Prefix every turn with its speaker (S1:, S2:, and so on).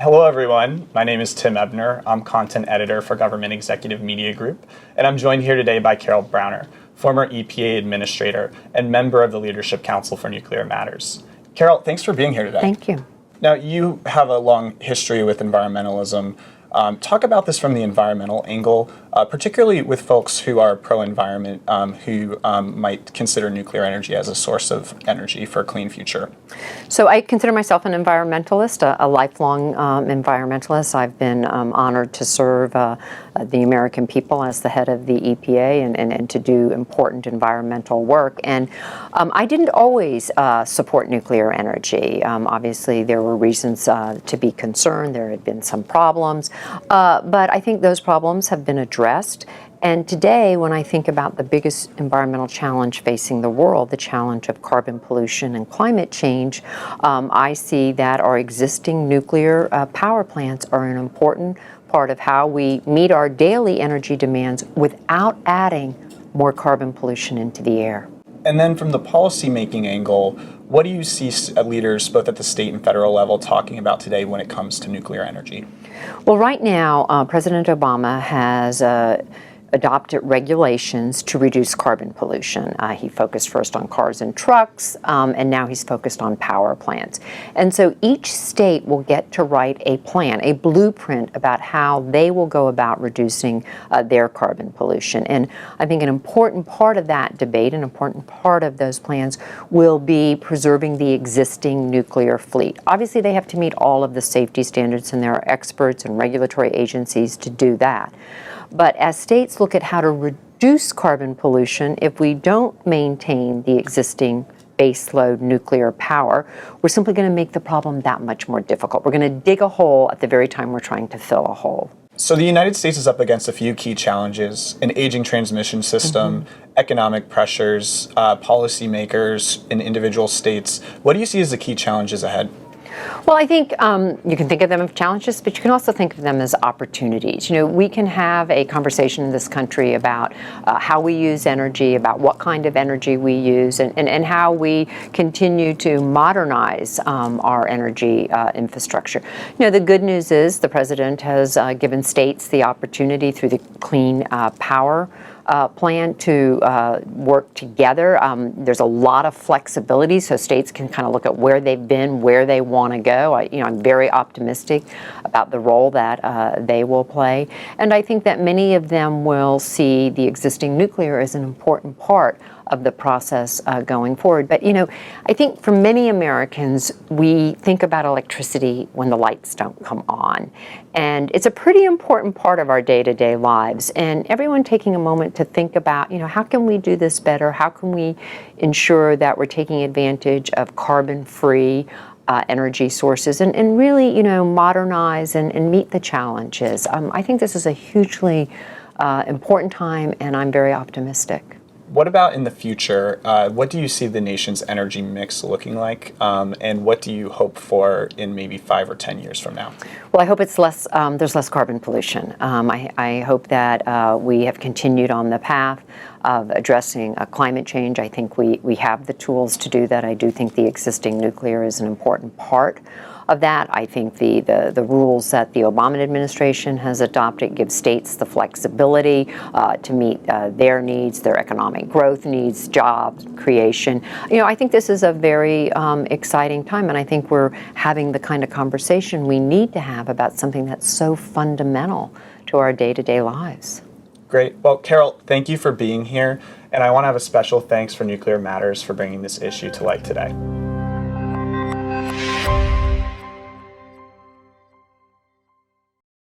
S1: Hello, everyone. My name is Tim Ebner. I'm content editor for Government Executive Media Group, and I'm joined here today by Carol Browner, former EPA administrator and member of the Leadership Council for Nuclear Matters. Carol, thanks for being here today.
S2: Thank you.
S1: Now, you have a long history with environmentalism. Talk about this from the environmental angle, particularly with folks who are pro-environment, who might consider nuclear energy as a source of energy for a clean future.
S2: So I consider myself an environmentalist, a lifelong environmentalist. I've been honored to serve the American people as the head of the EPA and to do important environmental work. And I didn't always support nuclear energy. Obviously, there were reasons to be concerned. There had been some problems. But I think those problems have been addressed. And today, when I think about the biggest environmental challenge facing the world, the challenge of carbon pollution and climate change, I see that our existing nuclear power plants are an important part of how we meet our daily energy demands without adding more carbon pollution into the air.
S1: And then from the policymaking angle, what do you see leaders both at the state and federal level talking about today when it comes to nuclear energy?
S2: Well, right now, President Obama has adopted regulations to reduce carbon pollution. He focused first on cars and trucks, and now he's focused on power plants. And so each state will get to write a plan, a blueprint about how they will go about reducing their carbon pollution. And I think an important part of that debate, an important part of those plans, will be preserving the existing nuclear fleet. Obviously, they have to meet all of the safety standards, and there are experts and regulatory agencies to do that. But as states look at how to reduce carbon pollution, if we don't maintain the existing baseload nuclear power, we're simply going to make the problem that much more difficult. We're going to dig a hole at the very time we're trying to fill a hole.
S1: So the United States is up against a few key challenges: an aging transmission system, economic pressures, policymakers in individual states. What do you see as the key challenges ahead?
S2: Well, I think you can think of them as challenges, but you can also think of them as opportunities. You know, we can have a conversation in this country about how we use energy, about what kind of energy we use, and how we continue to modernize our energy infrastructure. You know, the good news is the president has given states the opportunity through the Clean Power plan to work together. There's a lot of flexibility, so states can kind of look at where they've been, where they want to go. I'm very optimistic about the role that they will play, and I think that many of them will see the existing nuclear as an important part of the process going forward. But, you know, I think for many Americans, we think about electricity when the lights don't come on. And it's a pretty important part of our day-to-day lives. And everyone taking a moment to think about, you know, how can we do this better? How can we ensure that we're taking advantage of carbon-free energy sources and really, you know, modernize and meet the challenges. I think this is a hugely important time, and I'm very optimistic.
S1: What about in the future? What do you see the nation's energy mix looking like? And what do you hope for in maybe 5 or 10 years from now?
S2: Well, I hope it's less. There's less carbon pollution. I hope that we have continued on the path of addressing climate change. I think we have the tools to do that. I do think the existing nuclear is an important part of that. I think the rules that the Obama administration has adopted give states the flexibility to meet their needs, their economic growth needs, jobs creation. You know, I think this is a very exciting time, and I think we're having the kind of conversation we need to have about something that's so fundamental to our day-to-day lives.
S1: Great. Well, Carol, thank you for being here, and I want to have a special thanks for Nuclear Matters for bringing this issue to light today.